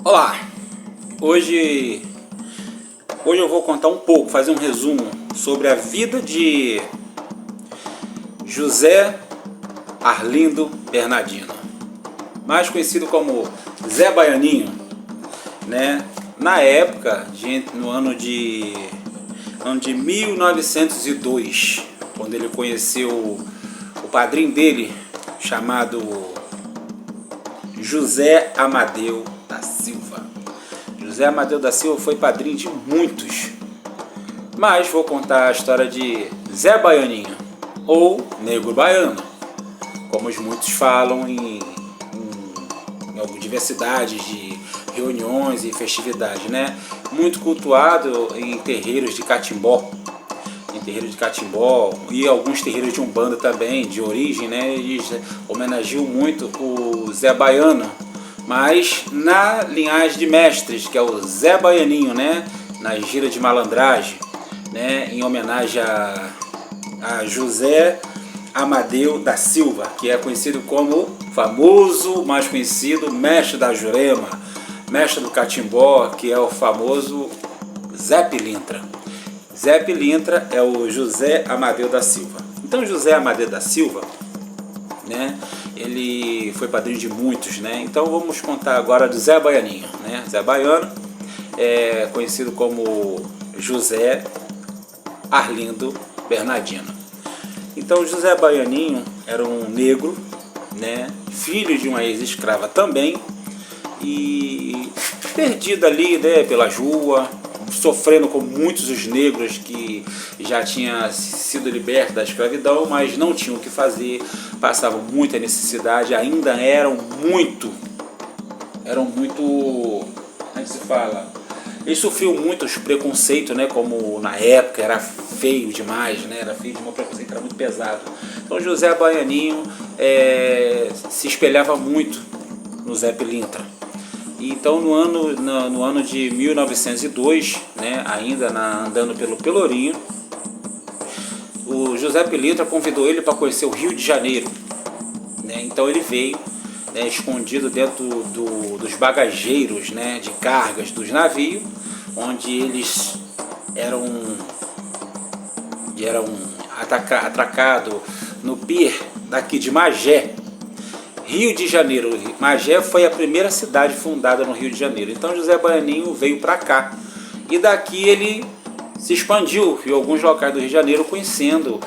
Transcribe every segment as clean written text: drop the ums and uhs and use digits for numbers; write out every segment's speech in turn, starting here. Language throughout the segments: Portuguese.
Olá, hoje eu vou contar um pouco, fazer um resumo sobre a vida de José Arlindo Bernardino, mais conhecido como Zé Baianinho, né? Na época, no ano de 1902, quando ele conheceu o padrinho dele, chamado José Amadeu da Silva. José Amadeu da Silva foi padrinho de muitos, mas vou contar a história de Zé Baianinho, ou Negro Baiano, como muitos falam em diversidades de reuniões e festividades, né? Muito cultuado em terreiros de catimbó, e alguns terreiros de umbanda também, de origem, né? Eles homenageiam muito o Zé Baiano, mas na linhagem de mestres, que é o Zé Baianinho, né? Na gira de malandragem, né? Em homenagem a José Amadeu da Silva, que é conhecido como famoso, mais conhecido, mestre da Jurema, mestre do catimbó, que é o famoso Zé Pilintra. Zé Pilintra é o José Amadeu da Silva. Então José Amadeu da Silva, né, ele foi padrinho de muitos, né? Então vamos contar agora do Zé Baianinho, né? Zé Baiano é conhecido como José Arlindo Bernardino. Então José Baianinho era um negro, né, filho de uma ex-escrava também, e perdido ali, né, pela rua, sofrendo como muitos os negros que já tinham sido libertos da escravidão, mas não tinham o que fazer, passavam muita necessidade, ainda eram muito, como é que se fala? Eles sofriam muitos preconceitos, né? Como na época era feio demais, né? Era feio demais, o preconceito era muito pesado. Então José Baianinho se espelhava muito no Zé Pilintra. E então no ano de 1902, né? Ainda andando pelo Pelourinho, o José Pilintra convidou ele para conhecer o Rio de Janeiro, né? Então ele veio, né, escondido dentro dos bagageiros, né, de cargas dos navios, onde eles eram atracados no pier daqui de Magé, Rio de Janeiro. Magé foi a primeira cidade fundada no Rio de Janeiro. Então José Baianinho veio para cá e daqui ele se expandiu em alguns locais do Rio de Janeiro, conhecendo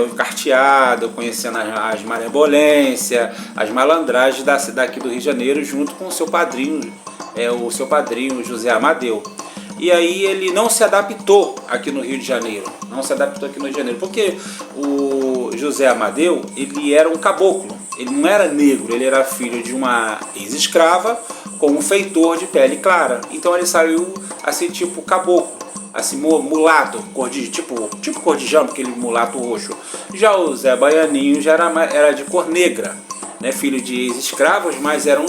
o carteado, conhecendo as malembolências, as malandragens daqui do Rio de Janeiro, junto com o seu padrinho José Amadeu. E aí ele não se adaptou aqui no Rio de Janeiro, porque o José Amadeu, ele era um caboclo, ele não era negro, ele era filho de uma ex-escrava com um feitor de pele clara. Então ele saiu assim, tipo caboclo, assim, mulato, tipo cor de jambo, aquele mulato roxo. Já o Zé Baianinho já era de cor negra, né, filho de ex-escravos, mas era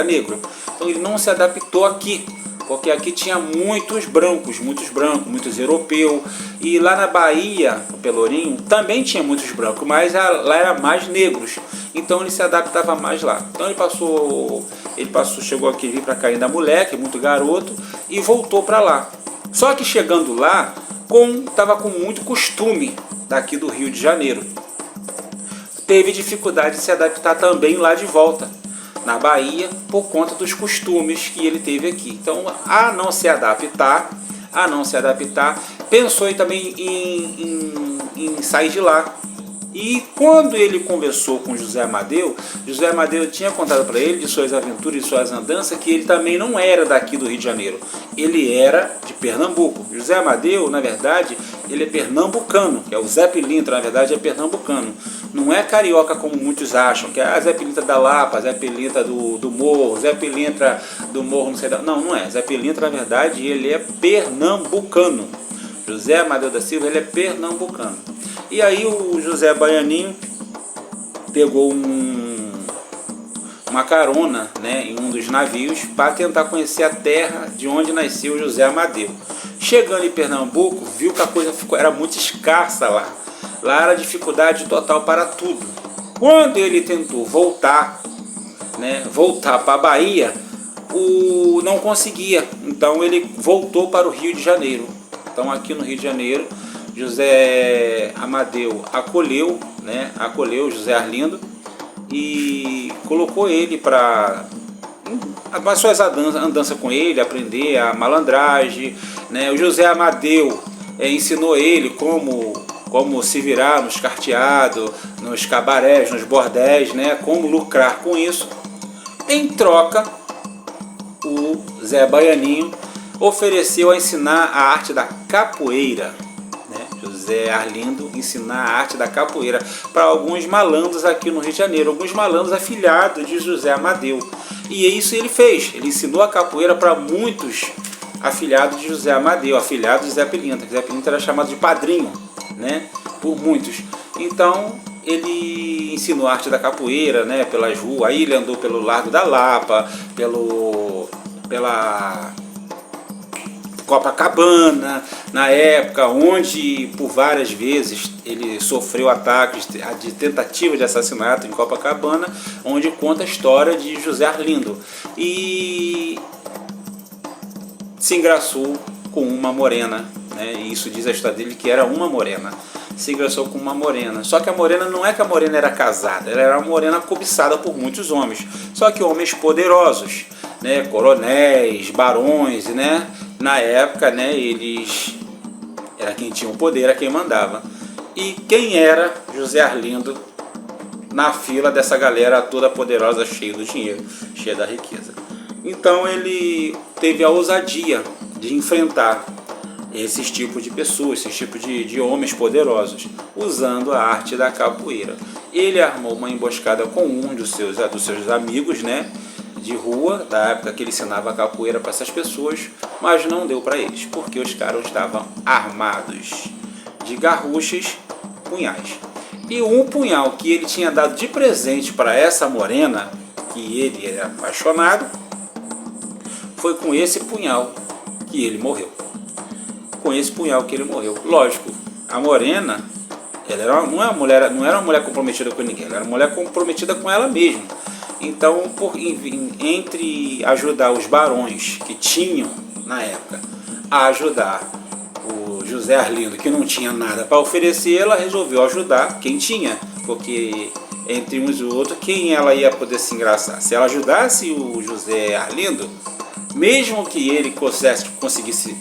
negro. Então ele não se adaptou aqui, porque aqui tinha muitos brancos, muitos europeus, e lá na Bahia, no Pelourinho, também tinha muitos brancos, mas lá era mais negros, então ele se adaptava mais lá. Então chegou aqui, veio para cá ainda moleque, muito garoto, e voltou para lá. Só que chegando lá, estava com muito costume daqui do Rio de Janeiro. Teve dificuldade de se adaptar também lá de volta, na Bahia, por conta dos costumes que ele teve aqui. Então, a não se adaptar, pensou também em sair de lá. E quando ele conversou com José Amadeu tinha contado para ele de suas aventuras e suas andanças, que ele também não era daqui do Rio de Janeiro, ele era de Pernambuco. José Amadeu, na verdade, ele é pernambucano, que é o Zé Pilintra, na verdade é pernambucano. Não é carioca como muitos acham, que é Zé Pilintra da Lapa, Zé Pilintra do Morro, Zé Pilintra do Morro, não sei da... Não é. Zé Pilintra, na verdade, ele é pernambucano. José Amadeu da Silva, ele é pernambucano. E aí o José Baianinho pegou uma carona, né, em um dos navios para tentar conhecer a terra de onde nasceu José Amadeu. Chegando em Pernambuco, viu que a coisa era muito escassa lá. Lá era dificuldade total para tudo. Quando ele tentou voltar para a Bahia, não conseguia. Então ele voltou para o Rio de Janeiro. Então aqui no Rio de Janeiro, José Amadeu acolheu, né, acolheu José Arlindo e colocou ele para as suas andanças com ele, aprender a malandragem, né? O José Amadeu ensinou ele como se virar nos carteados, nos cabarés, nos bordéis, né? Como lucrar com isso. Em troca, o Zé Baianinho ofereceu a ensinar a arte da capoeira, né? José Arlindo ensinar a arte da capoeira para alguns malandros aqui no Rio de Janeiro, alguns malandros afilhados de José Amadeu. E isso ele fez, ele ensinou a capoeira para muitos afilhados de José Amadeu, afilhados de Zé Pilintra. Zé Pilintra era chamado de padrinho, né, por muitos. Então ele ensinou a arte da capoeira, né, pelas ruas. Aí ele andou pelo Largo da Lapa, pela Copacabana, na época onde por várias vezes ele sofreu ataques de tentativa de assassinato em Copacabana, onde conta a história de José Arlindo. E se engraçou com uma morena, né? E isso diz a história dele, que era uma morena. Se engraçou com uma morena. Só que a morena não é que a morena era casada, ela era uma morena cobiçada por muitos homens. Só que homens poderosos, né? Coronéis, barões, né? Na época, né? Eles era quem tinha o poder, era quem mandava. E quem era José Arlindo na fila dessa galera toda poderosa, cheia do dinheiro, cheia da riqueza? Então ele teve a ousadia de enfrentar esses tipos de pessoas, esses tipos de homens poderosos, usando a arte da capoeira. Ele armou uma emboscada com um dos seus amigos, né, de rua, da época que ele ensinava a capoeira para essas pessoas, mas não deu para eles, porque os caras estavam armados de garruchas, punhais. E um punhal que ele tinha dado de presente para essa morena, que ele era apaixonado, foi com esse punhal que ele morreu. Com esse punhal que ele morreu. Lógico, a morena, ela não era uma mulher comprometida com ninguém, ela era uma mulher comprometida com ela mesma. Então, entre ajudar os barões que tinham, na época, a ajudar o José Arlindo, que não tinha nada para oferecer, ela resolveu ajudar quem tinha, porque entre uns e outros, quem ela ia poder se engraçar? Se ela ajudasse o José Arlindo, mesmo que ele conseguisse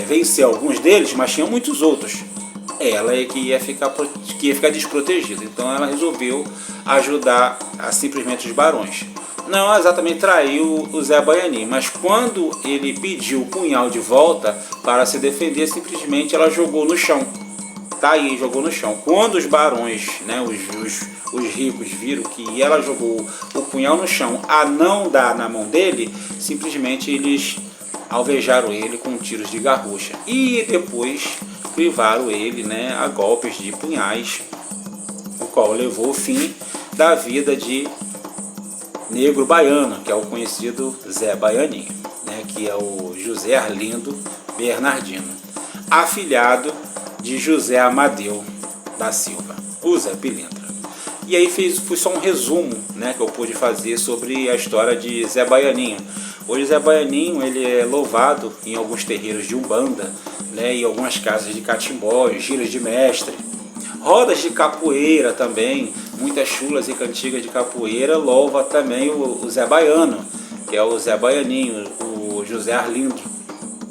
vencer alguns deles, mas tinha muitos outros, ela é que ia ficar desprotegida. Então ela resolveu ajudar simplesmente os barões. Não exatamente traiu o Zé Baianinho, mas quando ele pediu o punhal de volta para se defender, simplesmente ela jogou no chão. Tá aí, jogou no chão. Quando os barões, né, os ricos, viram que ela jogou o punhal no chão a não dar na mão dele, simplesmente eles alvejaram ele com tiros de garrucha e depois privaram ele, né, a golpes de punhais, o qual levou o fim da vida de Negro Baiano, que é o conhecido Zé Baianinho, né, que é o José Arlindo Bernardino, afilhado de José Amadeu da Silva, o Zé Pilintra. E aí foi só um resumo, né, que eu pude fazer sobre a história de Zé Baianinho. Hoje Zé Baianinho ele é louvado em alguns terreiros de Umbanda, né, e algumas casas de catimbó, giras de mestre, rodas de capoeira também, muitas chulas e cantigas de capoeira louva também o Zé Baiano, que é o Zé Baianinho, o José Arlindo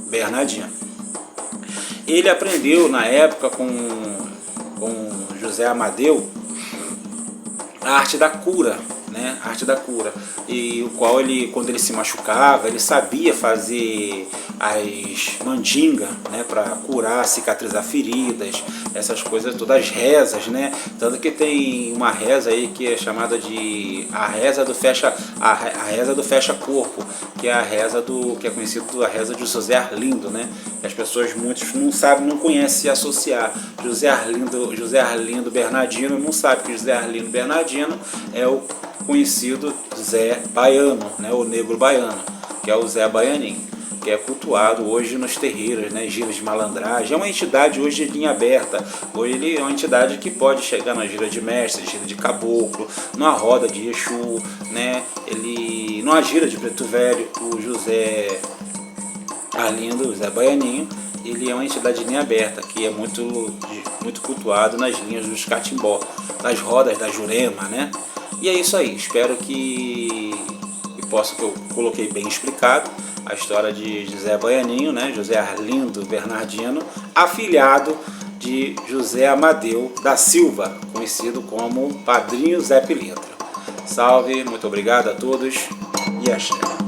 Bernardino. Ele aprendeu na época com José Amadeu a arte da cura, né? A arte da cura, e o qual ele, quando ele se machucava, ele sabia fazer as mandingas, né, para curar, cicatrizar feridas, essas coisas todas, as rezas, né? Tanto que tem uma reza aí que é chamada de a reza do fecha corpo, que é a reza que é conhecido a reza de José Arlindo, né? As pessoas muitos não sabem, não conhecem se associar. José Arlindo Bernardino, não sabe que José Arlindo Bernardino é o conhecido Zé Baiano, né, o Negro Baiano, que é o Zé Baianinho, que é cultuado hoje nos terreiros, né, giras de malandragem. É uma entidade hoje de linha aberta. Hoje ele é uma entidade que pode chegar na gira de mestre, gira de caboclo, numa roda de Exu, né? Ele numa gira de Preto Velho, o José Arlindo, José Baianinho, ele é uma entidade de linha aberta, que é muito cultuado nas linhas dos catimbó, nas rodas da Jurema, né? E é isso aí, espero que eu coloquei bem explicado a história de José Baianinho, né? José Arlindo Bernardino, afilhado de José Amadeu da Silva, conhecido como Padrinho Zé Pilintra. Salve, muito obrigado a todos e axé.